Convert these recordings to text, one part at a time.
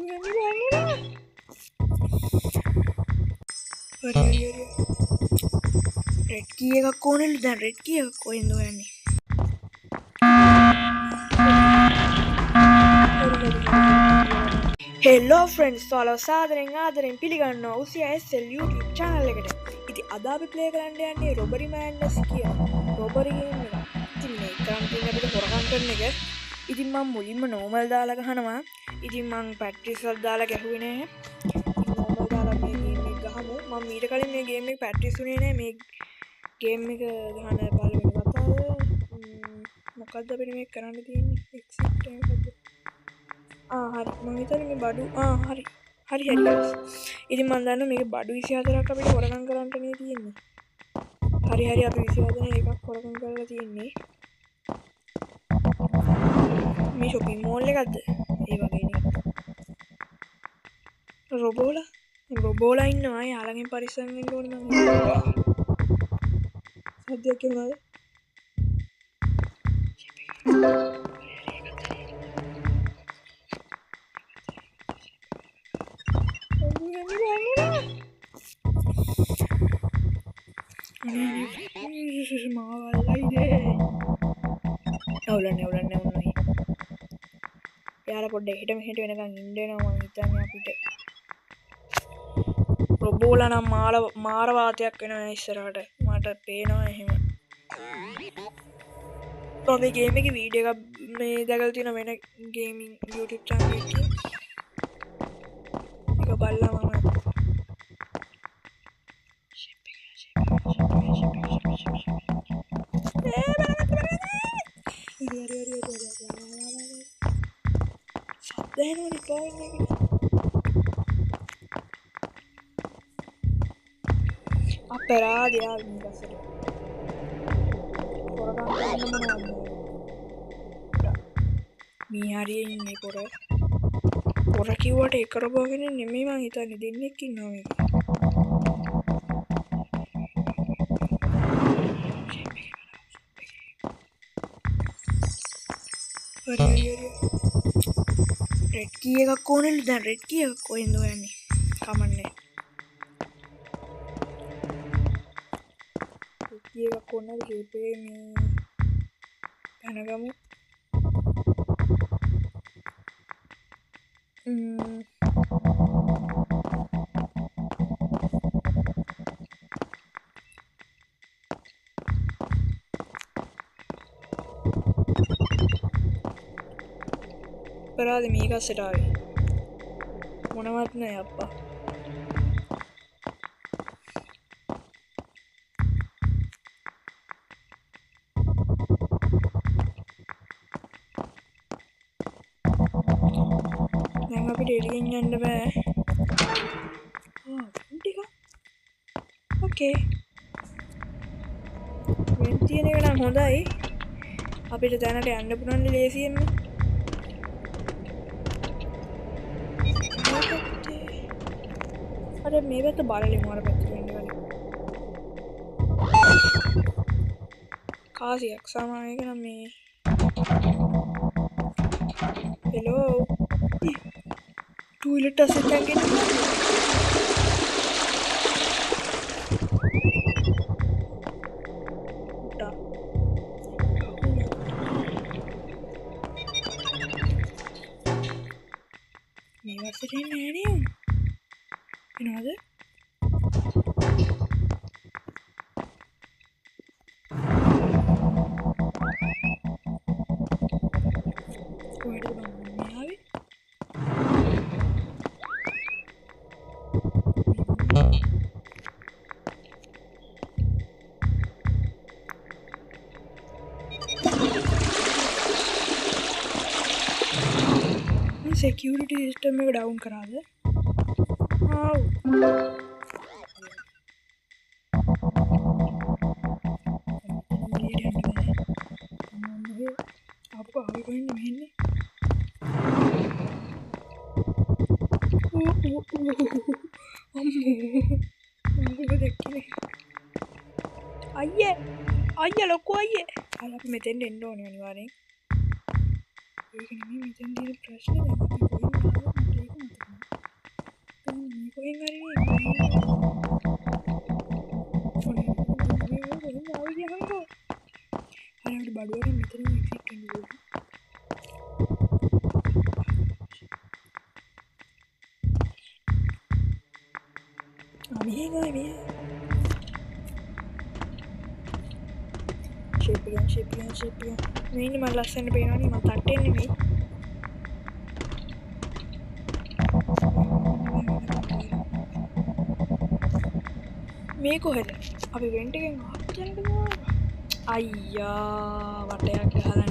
Red key එකක් ඕනෙලු දැන් red key එකක් කොහෙන්ද හොයන්නේ Hello friends ඔයාලව ආදරෙන් පිළිගන්නවා උසියා SL YouTube channel එකට. ඉතින් අද අපි play කරන්න යන්නේ robbery madness කියන robbery game එක. ඉතින් මේක කරන් තියෙන්නේ අපිට හොරකම් කරන එක. ඉතින් මම මුලින්ම normal දාලා ගහනවා. ඉතින් මම practice එකක් දාලා ගැහුවේ නැහැ. normal දාලා මේ game එක ගහමු. මම ඊට කලින් මේ game එක practice උනේ නැහැ. මේ game එක ගහන පළවෙනි වතාව මොකද්ද අපිට මේක කරන්න තියෙන්නේ? exit එකද? හරි මම හිතන්නේ මේ බඩු හරි guys. ඉතින් මම දන්නවා මේක බඩු 24ක් අපිට හොරගම් කරන්න නේ තියෙන්නේ. හරි අපි 24 එකක් හොරගම් කරලා තියෙන්නේ. මේ shopping mall එකක්ද? ඒ වගේ නේ. රොබෝලා ඉන්නවා. යාළගෙන් පරිස්සම් වෙන්න ඕනේ මම. සද්දයක් කියනවාද? නවලන්නේ යාලා පොඩ්ඩක් හිට මෙහෙට වෙනකන් ඉන්න වෙනවා මම හිතන්නේ අපිට රොබෝලා නම් මාර වාතයක් වෙනවා ඉස්සරහට මට පේනවා එහෙම මේ ගේම් එකේ වීඩියෝ එකක් මේ දැකලා තියෙන වෙන ගේමින් YouTube channel එකේ ඒක බලලා මම Then what going අපරාධය වින්දසට මේ හරියේ ඉන්නේ පොර කිව්වට එක රොබෝගෙන නෙමෙයි මං හිතන්නේ දෙන්නෙක් ඉන්නවා මේක red key එකක් ඕනෙලු දැන් red key එකක් කොහෙන්ද හොයන්නේ කමන්නේ red key එකක් ඕනෙලු ජීපේ මේ යනගමු අපරාධ මේක අස්සට ආවේ මොනවත් නෑ අප්පා දැන් අපිට එළියෙන් යන්න බෑ ටික ඕකේ වෙන් තියෙන එක නම් හොඳයි අපිට දැනට යන්න පුළුවන් ලේසියෙන්ම अरे मेरे तो बाल नहीं मारा बच्चे रहने वाले खास ही अक्सर आएगा ना मैं हेलो टॉयलेट से जाके मेरा से नहीं You know that? Where do we have it? Security system में डाउन करा दे आपको आगे कोई नहीं मिलने आइए लोगों आइए आज आप मेरे दिन होने वाले हैं एक नहीं मेरे दिन प्रश्न है කොහෙන් හරි මේ බඩුවලින් මෙතන එක්සිට් වෙන්න ඕනේ. මෙහෙන් ආවේ මේ ෂේප් එක මේ ඉන්නේ මට ලස්සනට පේනවනේ මම තට්ටෙන්නේ නෙමෙයි. මේ කොහෙද? අපි වෙන්ට් එකෙන් ආපු තැනට මොනවා? අයියා වටයක් ගහලා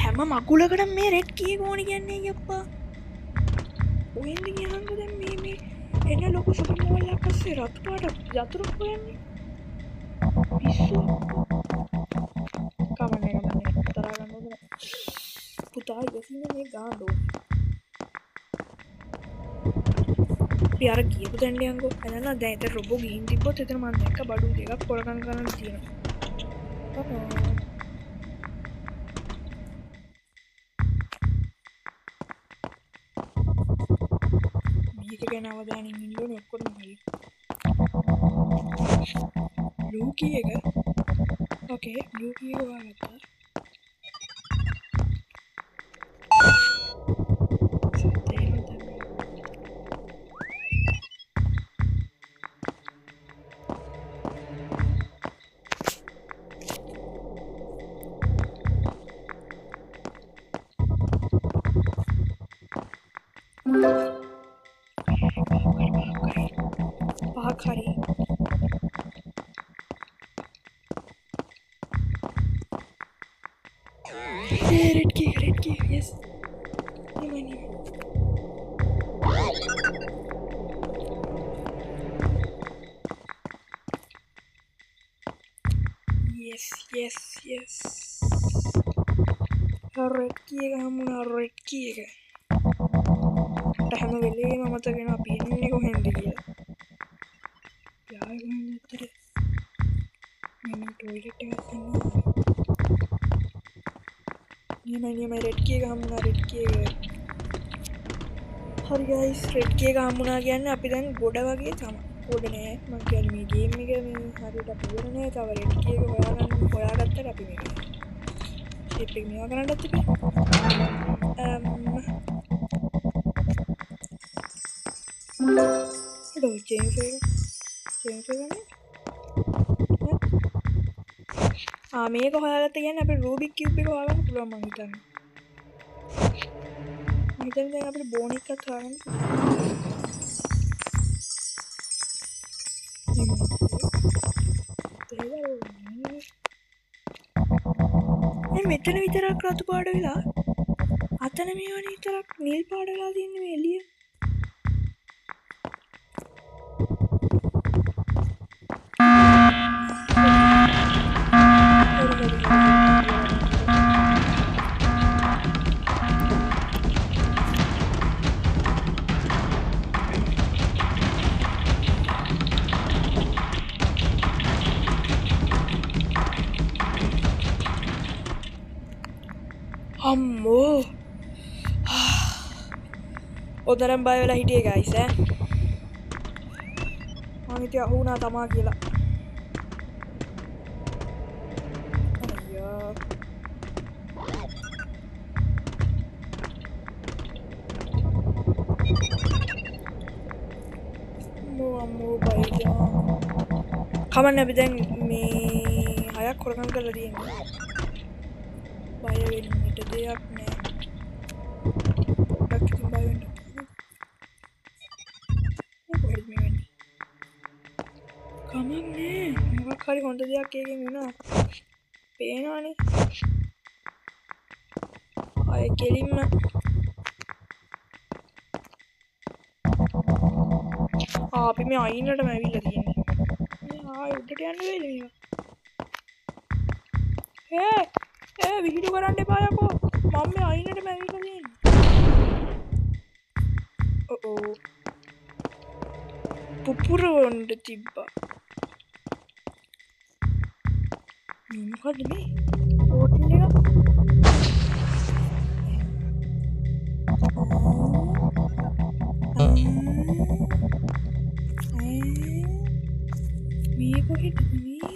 හැම මකුලකටම මේ රෙඩ් කී ඕනේ කියන්නේ යප්පා. ඔයෙන්ද ගියහම දැන් මේ එන ලොකු ෂොපින් මෝල් එකක් අස්සේ රත් පාට යතුරුක් හොයන්නේ. පිස්සු. කමන්නේ තරහ ගන්න ඕනේ. පුතා ඉතින් මේ ගාඩෝ. යාර කියපු දැන් යංගෝ. එනනම් දැන් ඒතර රොබෝ ගිහින් තිබ්බොත් එතන මම දැක්ක බඩු දෙකක් පොරකම් කරන්න තියෙනවා. මේක ගැන අවධානයෙන් ඉන්න ඕනේ ඔක්කොම හරි. ලූකී එක. ඕකේ ලූකී එක වහගත්තා. Bakari. Red key, yes. Yes. Red key hamuna red key එක. හැම වෙලේම මතක වෙනවා අපි එන්නේ කොහෙන්ද කියලා. යාළුවෝ මෙතන මම ටොයිලට් එකට යනවා. නියම රෙඩ් කී එක හම්බුණා රෙඩ් කී එක. හරි ගයිස් රෙඩ් කී එක හම්බුණා කියන්නේ අපි දැන් ගොඩ වගේ තමයි. ගොඩ නෑ මම කියන්නේ මේ ගේම් එක මේ හරියට අපි ඉවර නෑ. තව රෙඩ් කී එක හොයාගත්තට අපි මේක ෂේප් එක මේවා කරන්නත් තිබේ. Aduh, change මේක හොයාගත්ත කියන්නේ අපේ රූබික් කියුබ් එක හොයාගන්න පුළුවන් මං හිතන්නේ. මම හිතන්නේ දැන් අපිට බෝන් එකක් හොයාගන්න. මෙතන විතරක් රතු පාට වෙලා අතන මේවනේ විතරක් නිල් පාට වෙලා තියෙන්නේ මේ එළිය. අම්මෝ ඔතරම් බය වෙලා හිටියේ ගයිස් ඈ මම හිතුවා අහු වුණා තමා කියලා අයියෝ අම්මෝ බයිලා කමන්න අපි දැන් මේ හයක් හොරකම් කරලා තියෙනවා බය වෙන්නට දෙයක් නෑ පොඩ්ඩක් ඉතින් බය වෙන්න කොහෙද මේ වෙන්නේ කමන්නේ මොකක් හරි හොඳ දෙයක් එකකින් වුණා පේනවනේ ආයෙ කෙලින්ම අපි මේ අයිනටම ඇවිල්ලා තියෙන්නේ මේ ආයෙ උඩට යන්න වෙයිද මේවා විහිළු කරන්න එපා යකෝ මම මේ අයිනටම ඇවිල්ලා තියෙන්නේ ඕ පුපුරවන්න තිබ්බා මොකද මේ හෝටල් එක මේ කොහෙටද මේ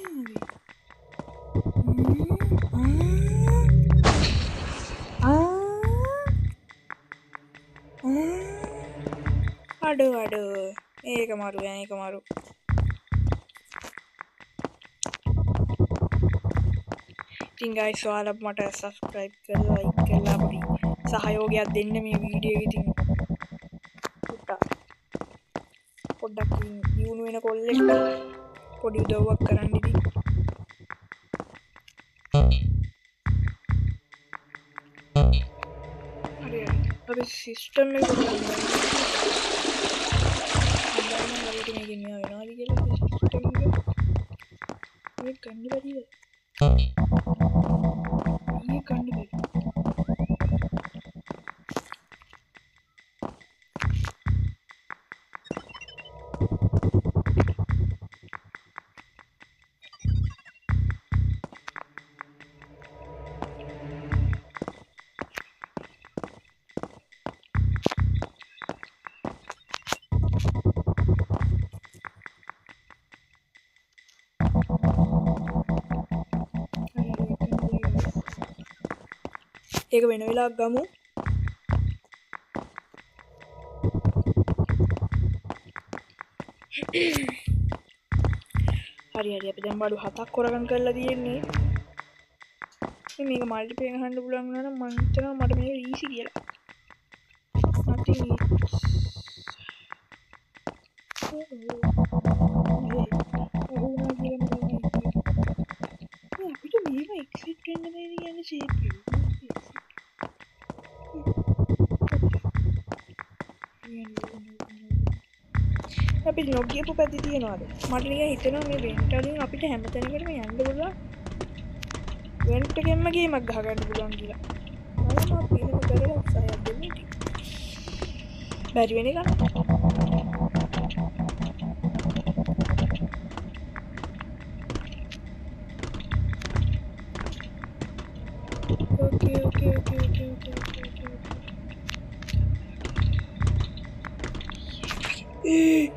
ආවේ? අඩෝ ඒක මාරු ඒක මාරු. ඉතින් guys ඔයාලා මට subscribe කරලා like කරලා පොඩි සහයෝගයක් දෙන්න මේ වීඩියෝ එක. ඉතින් පොඩ්ඩක් දියුණු වෙන කොල්ලෙක්ට පොඩි උදව්වක් කරන්න ඉතින්. හරි අපි සිස්ටම් එක ගන්න. මේකෙන් මෙයා වෙනවාද කියලා සිස්ටම් එක. මේක ගන්න බැරිද? මේක ගන්න බැරි. ඒක වෙන වෙලාවක් ගමු. හරි අපි දැන් බඩු 7ක් කරගන්න කරලා තියෙන්නේ. ඉතින් මේක මල්ටිප්ලේයර් ගහන්න පුළුවන් වුණා නම් මම හිතනවා මට මේක ඊසි කියලා. nothing අපිට මේව එක්සිට් වෙන්න බැරි කියන්නේ ෂේප් එක. අපි නොගියපු පැති තියනවාද? මට නිකන් හිතෙනවා මේ වෙන්ට් වලින් අපිට හැමතැනකටම යන්න පුළුවන්. වෙන්ට් එකෙන්ම ගේමක් ගහගන්න පුළුවන් කියලා. මම අපි එහෙම කරලා උත්සාහයක් දෙන්න ඉතින්. බැරි වෙන එක. Okay.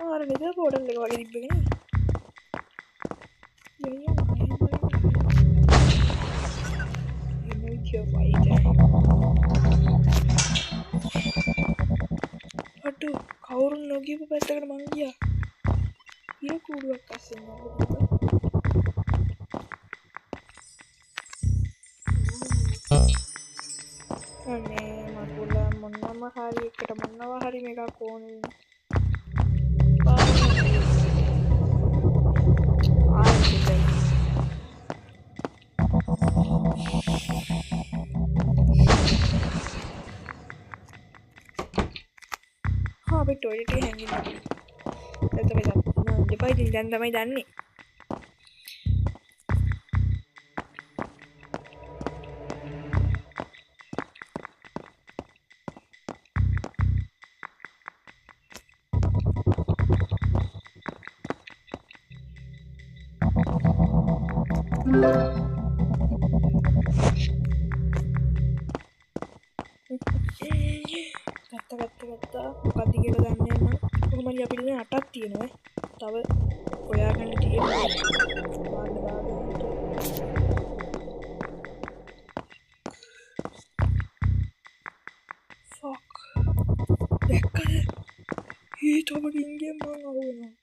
ආර නේද පොඩල් එක වගේ තිබ්බගෙන. අටු කවුරු නොගියපු පැත්තකට මං ගියා. ඊය කූඩුවක් අස්සෙන් අනේ මගුලා මොනම හරි එකට මොනවා හරි මේකක් ඕනේ. අපි ටොයිලට් එකේ හැංගිලා. දෙපයි දැන් තමයි දන්නේ. ගත්තා මොකක්ද කියලා දන්නේ නැහැ. කොහොම හරි අපිට දැන් 8ක් තියෙනවා. තව හොයාගන්න තියෙනවා. ෆක්. දැක්කද? ඊ තව ගින්ගෙන් මං අහුවෙනවා.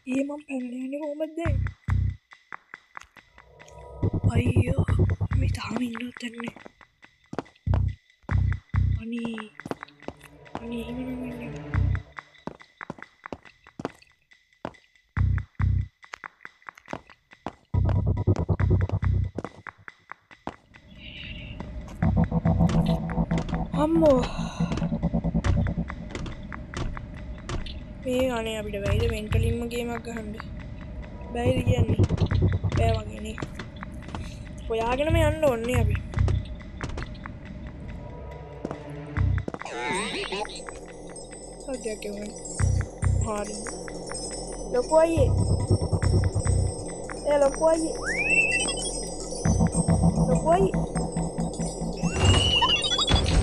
මම පැනලා යන්නේ කොහොමද දැන්? අයියෝ මේ තාම ඉන්නවත් නැහැ. අනේ එහෙම නෙමෙයි. අම්මෝ මේ අනේ අපිට බැයිද මෙන්ටලින්ම ගේමක් ගහන්න? බැයිද කියන්නේ? බෑ වගේ නේ. හොයාගෙනම යන්න ඕනේ අපි. සද්දයක් එවුනේ. හරි. ලොකු අයියේ. ලොකු අයියේ ලොකු අයියේ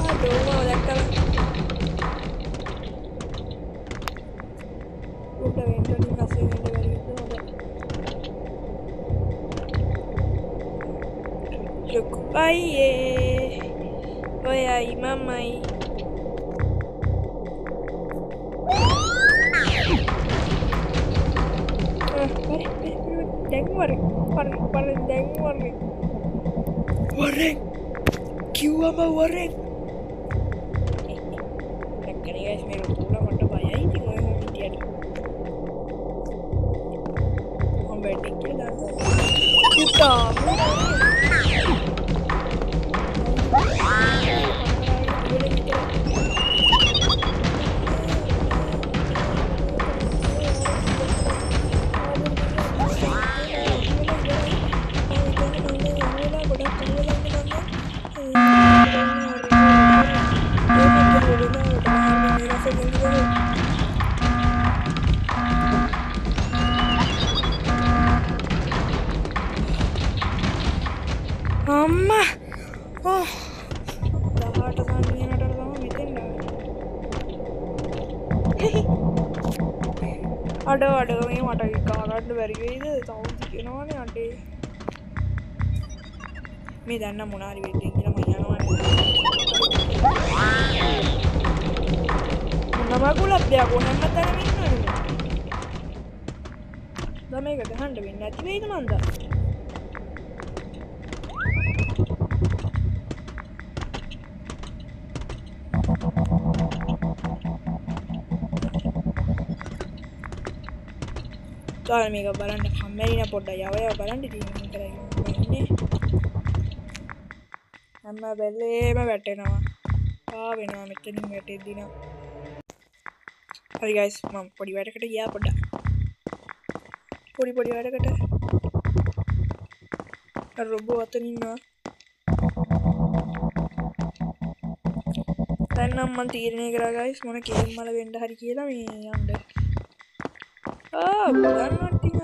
අඩෝ මම දැක්කම උඩ වෙන්ටලින් අස්සේ වෙන්න බැරි හින්දා හොඳයි ලොකු අයියේ ඔයයි මමයි දැන් වරෙන් දැන් වරෙන් කිව්වම වරෙන් දැක්කනේ ගයිස් මේ රොබෝලා මට බයයි ඉතින් ඔය හිටියට මම බැටික් කියලා දාන්න පුතා අම්මා ඕ දහට සම්මියනට තමයි මෙතෙන් අඩ මේ මට කාගන්න බැරි වෙයිද සවුන්ඩ් කියනවනේ අඩේ මේ දැන් නම් මොනාරි වෙන්නේ කියලා මම යනවා මොනම කුලක් දෙයක් හැමතැනම ඉන්නවනේ දැන් මේක ගහන්න වෙන්නේ නැති වෙයිද මන්ද කාල මේක බලන්න කම්මැලින පොඩ්ඩක් යව බලන්න ඉතින් කරගෙන ඉන්නේ හැම වෙලේම වැටෙනවා වෙනවා මෙතනින් වැටෙද්දී නම් හරි ගයිස් මම පොඩි වැඩකට ගියා පොඩ්ඩක් පොඩි වැඩකට අර රොබෝ අතන ඉන්නවා දැන් නම් මම තීරණය කරා ගයිස් මොන කේම් මල වෙන්න හරි කියලා මේ යන්න ගන්නවා ටික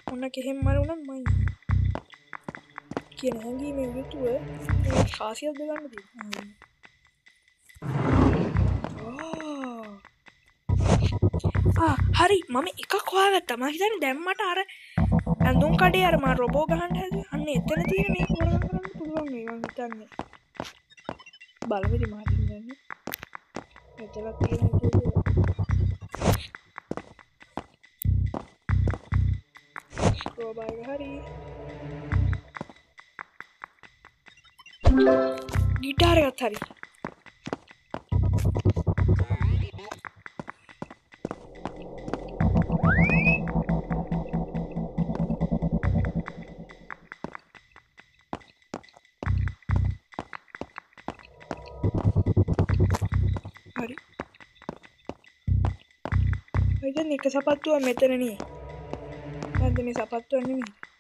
මොන කේම් මල උනත් මම කියන හැංගීමේ යුතුව මේ කාසියක් දෙගන්න තියෙනවා හරි මම එකක් හොයාගත්තා මම හිතන්නේ දැන් මට අර ඇඳුම් කඩේ අර මම රොබෝ ගහන්න හැදුවේ අන්න එතන තියෙන මේක හොරගම් කරන්න පුළුවන් මේ මම හිතන්නේ බලමු ඉතින් මම හිතන්නේ එතන තියෙන රොබෝ හරි ගිටාර එකත් හරි හරි දැන් එක සපත්තුව මෙතන නේ නැද්ද මේ සපත්තුව නෙමෙයි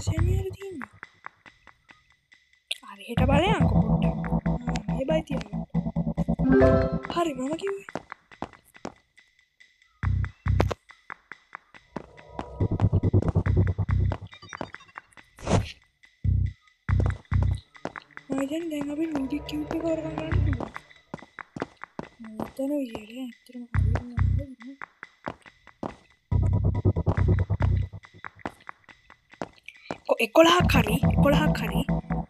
සෙනියර තියෙන්නේ හරි හෙට බලයන්කො පොඩ්ඩක් මේ බයි තියෙනවා හරි මම කිව්වේ මම දැන් අපි රූබික් කියුබ් එක වරගන්න ගන්න පුළුවන් මෙතන විදියට ඇත්තටම හරියන්නේ එකොළහක් හරි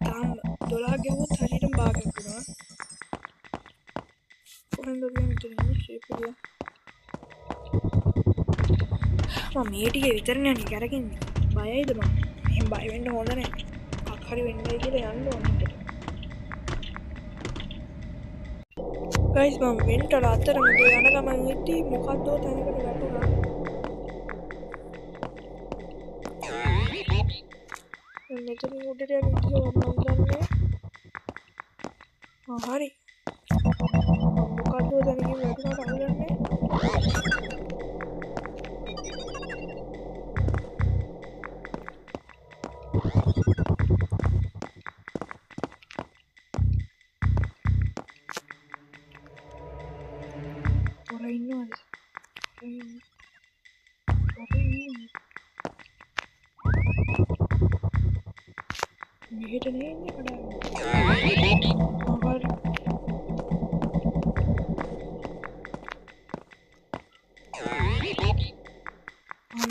තාම 12 ගැවුවොත් හරියටම භාගයක් වෙනවා කොහෙන්ද ගියන්නේ ෂේප් එක මම මේ ටික විතරනේ අනික අරගන්නේ බයයිද මම එහෙන් බය වෙන්න හොඳ නැහැ මොකක් හරි වෙන්නයි කියලා යන්න ඕනේ ගයිස් මම වෙන්ටල අතරම යන ගමන් ඉති මොකද්ද තැනකට වැටුණා මෙතන උඩට යන විදිය මම දන්නේ හරි මොකද්ද දැනගින් වැටුණාට අහුලන්නේ මෙහෙට නේ ඉන්නේ කඩාවි.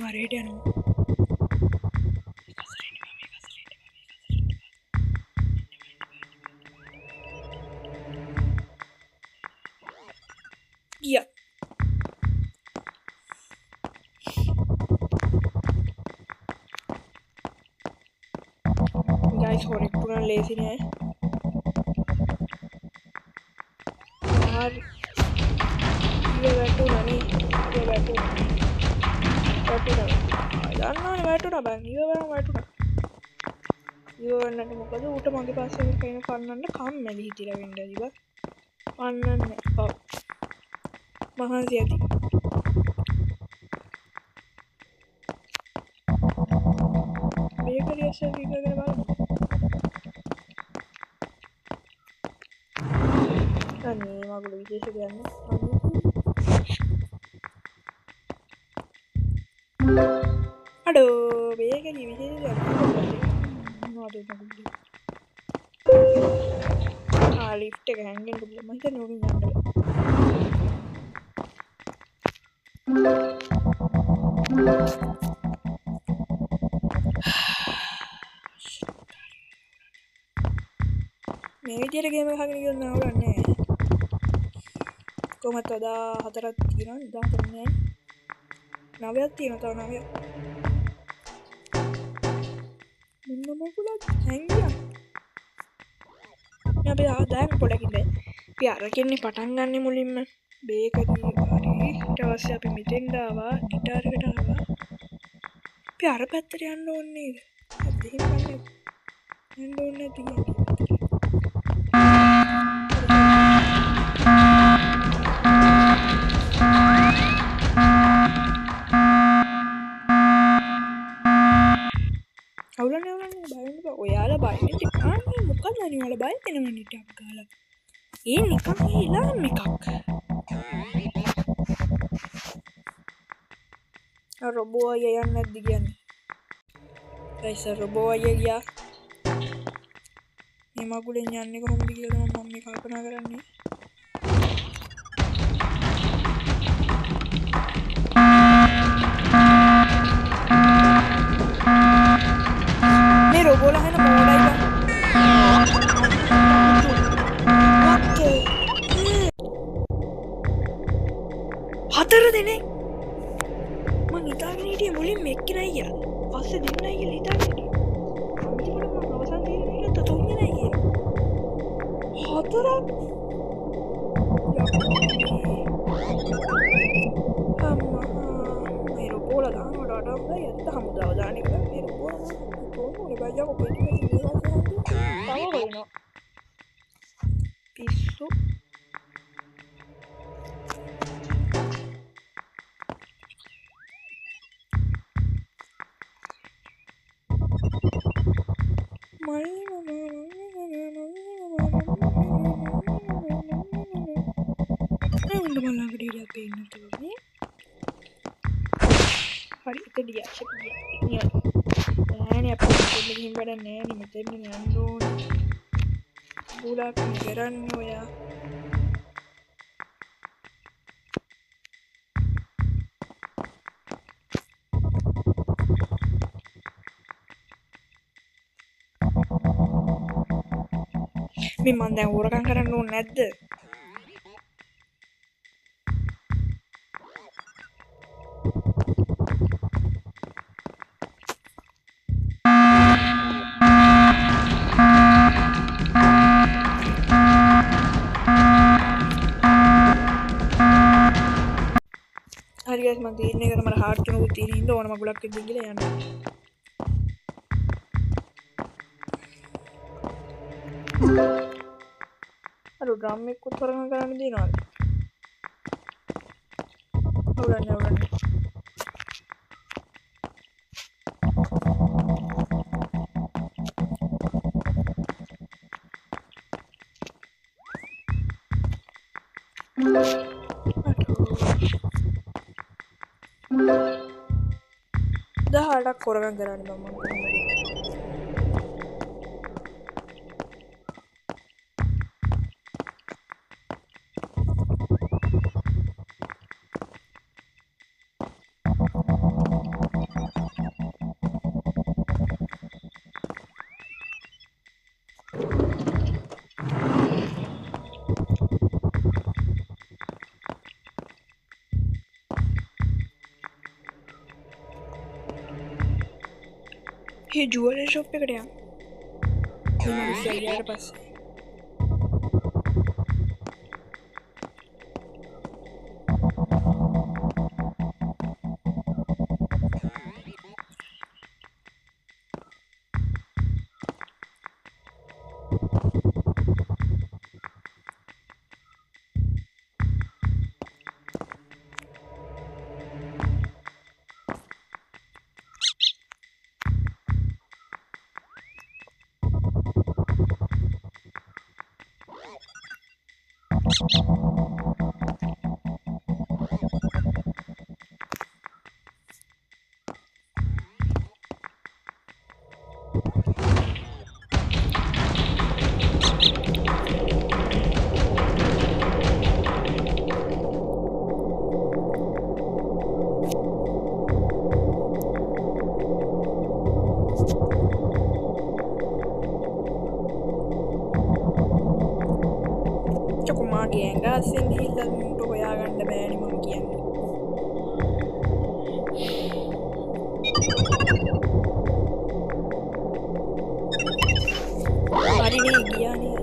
හරි. යනවා. ගියා. guys හොරෙක් පුරන් ලේසි නෑ. හරි. ඉතින් වැටුණානේ. දන්නවනේ වැටුණා බං. ඉවරම වැටුණා. ඉවරන්නට මොකද ඌට මගේ පස්සේ කෙන පන්නන්න කම්මැලි හිතිලා වෙන්න ඇති බං. පන්නන්න ඔව්. මහන්සි ඇති. මේකලිය සර්වි කරගෙන බලමු. අනේ මගුල විශේෂ ගන්න. අඩෝ මේකලිය විශේෂ ගන්න. මොනවද මගුල? ලිෆ්ට් එක හැංගෙන්න පුළුවන්. මම හිතන්නේ ඕකෙන් යන්න බෑ. මේ විදියට ගේම් එක හගෙන ගියොත් නෑ උරන්නේ. කොහමද 14ක් තියෙනවා 14 නෑ 9ක් තියෙනවා තව 9ක්. මොන මොකලද හැංගියා. අපි දැන් පොඩකින් අපි අරකින්නේ පටන් ගන්න මුලින්ම බේකරි හරි ඊට පස්සේ අපි මෙතෙන්ට ආවා ගිටාර් එකට ආවා. අපි අර පැත්තට යන්න ඕනේ නේද? අපි එහෙම යන්න ඕනේ නැති කියන්නේ. අවුලන්නේ බයින්න බා. ඔයාලා බයින්න ටිකාන්නේ මොකද අනේ ඔයාලා බයි වෙනවනේ ටිකක් ගාලා. ඒ නිකන් ඊළාම් එකක්. රොබෝ අයියා යන්නේ නැද්ද කියන්නේ? ගයිස් රොබෝ අයියා ගියා. මේ මගුලෙන් යන්නේ කොහොමද කියලා මම මේ කල්පනා කරන්නේ. මේ රොබෝලා හන මොඩයි බං. හතර දෙනෙක් මං හිතාගෙන හිටියේ මුලින්ම එක්කෙනයි කියලා. පස්සේ දෙන්නයි කියලා හිතාගෙන හිටියේ. අන්තිමට මම අවසන් තීරණය ගත්තා තුන්දෙනයි කියලා. හතරක් අම්මා මේ රොබෝලා දානවට වඩා හොඳයි ඇත්ත හමුදාව දාන එක. මේ රොබෝලා කොහොමද බයියා කොපෙට් එකේ ඉන්නවා කියන්නේ. පිස්සු hari itu dia ini ini apa ini badan ini macam ni anu pula pinggiran ya memang dah orang kan nunad hari guys mandi ini karena mana hard kena uti ini itu orang magulak ke tinggi lah ya aduh drum ikut orang kan di nol udah dah ada korangan geran bang ඒ jewellery shop එකට යන්න. මම ගියාට පස්සේ චකුමාගේ ඇඟ අස්සෙන් ගිහිල්ලා උන්ට හොයාගන්න බෑනේ මම කියන්නේ. හරිනේ ගියානේ.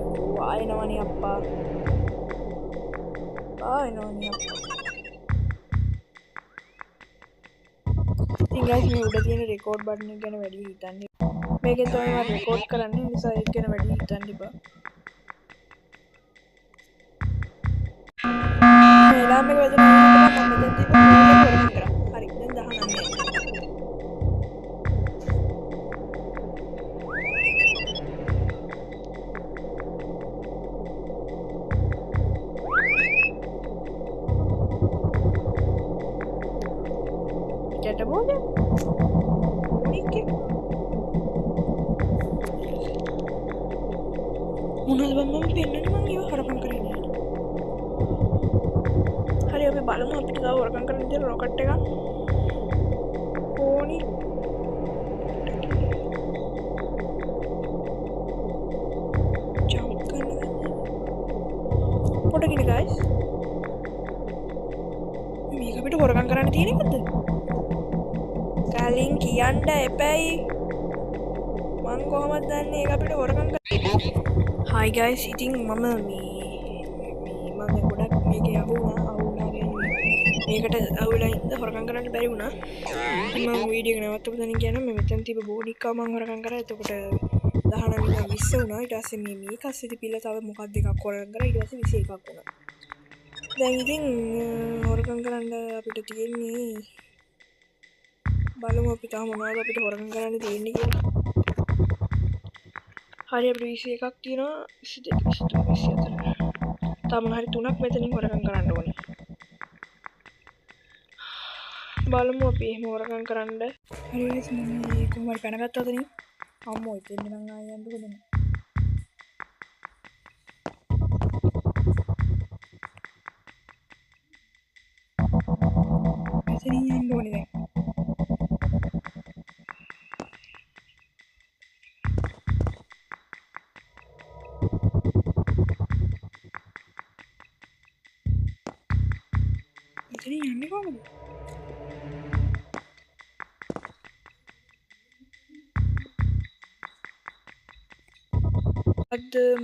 ආයෙනවනේ අප්පා. ආයෙනවනේ අප්පා. ඉතින් guys මේ උඩ තියෙන රෙකෝඩ් බටන් එක ගැන වැඩි හිතන්නේ. මේකෙන් තමයි මම රෙකෝඩ් කරන්නේ නිසා ඒක ගැන වැඩි හිතන්න එපා. මේලාම එක වැදෙන මම දැන් දීපු හරි දැන් 19. Ada boleh? Mikir. Munal bamam penna ni mang yo harapan karena. Hari abe balam apit tahu harapan karena dia rocket tega. Oh ni. Jump karena. Podo gini guys. Mika apit harapan karena dia ni kan? කලින් කියන්න එපැයි මං කොහොමද දන්නේ ඒක අපිට හොරකම් හයි guys ඉතින් මම මම ගොඩක් මේක අහුණා මේකට අවුලා ඉඳ හොරකම් කරන්න බැරි වුණා මම වීඩියෝ එක නවත්තපු තැනින් කියනවා මේ මෙතන තිබ්බ බෝනික්කා මං හොරකම් කරා එතකොට 19 ඉඳන් 20 වුණා ඊට පස්සේ මේ කස්සිත පිල්ල තව මොකක්ද එකක් හොරකම් කරා ඊට පස්සේ 21ක් වුණා දැන් ඉතින් හොරකම් කරන්න අපිට තියෙන්නේ බලමු අපි තාම මොනවද අපිට හොරකම් කරන්න තියෙන්නේ කියලා. හරි අපිට 21ක් තියෙනවා 22 23 24. තාම හරි 3ක් මෙතනින් හොරකම් කරන්න ඕනේ. බලමු අපි එහෙම හොරකම් කරන්න. හරි guys මම මේ කොහොමද පැනගත්තා අතනින්. අම්මෝ ඉතින් මං ආයෙ යන්න හොදන්නේ. මෙතනින් යන්න ඕනේ දැන්. Jadi yang ini kok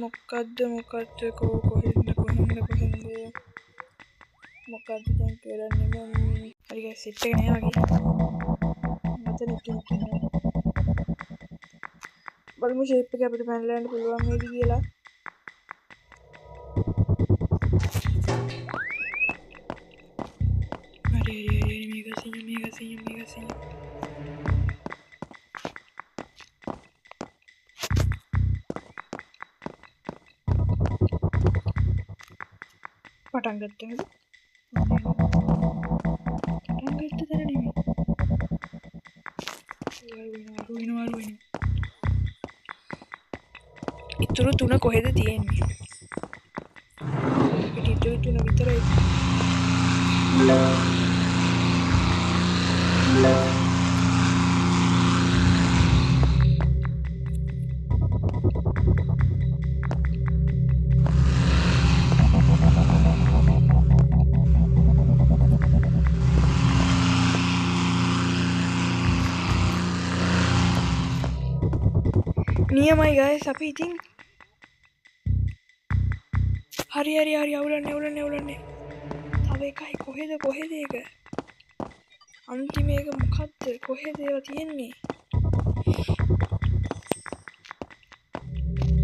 මොකද්ද කොහෙන්ද මොකද්ද දැන් කරන්නේ මම හරි ගයිස් සෙට් එක නෑ වගේ මතන ඉන්නේ බලමු ෂේප් එක අපිට පැනලා යන්න පුළුවන් වේද කියලා mega sinya පටන් ගත්තද නෙමෙයි වරුවෙනවා ඉතුරු තුන කොහෙද තියෙන්නේ ඉතුරු තුන විතරයි නියමයි ගයිස් අපි ඉතින් හරි අවුලන්නේ තව එකයි කොහෙද ඒක අන්තිම එක මොකද්ද කොහෙද ඒවා තියෙන්නේ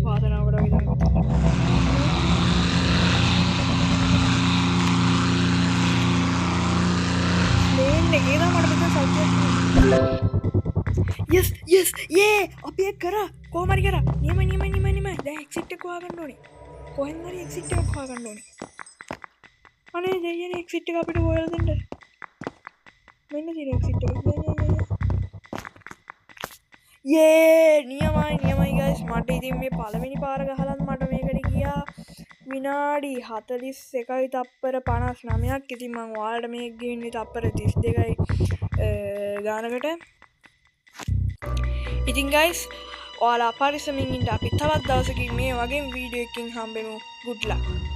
වාදනාවට විතර ප්ලේන් එකේ නම් මට මෙතන සල්පියක් yes යේ අපි ඒක කරා කොහොම හරි කරා නියමයි දැන් එක්සිට් එක හොයාගන්න ඕනේ කොහෙන් හරි එක්සිට් එකක් හොයාගන්න ඕනේ අනේ දෙයියනේ එක්සිට් එක අපිට හොයලා දෙන්න මෙන්න තියෙන එක්සිට් එක යේ නියමයි ගයිස් මට ඉතින් මේ පළවෙනි පාර ගහලත් මට මේකට ගියා විනාඩි 41යි තප්පර 59ක් ඉතින් මම ඔයාලට මේක ගෙන්නේ තප්පර 32යි ගානකට ඉතින් ගයිස් ඔයාලා පරිස්සමින් ඉන්න අපි තවත් දවසකින් මේ වගේ වීඩියෝ එකකින් හම්බෙමු good luck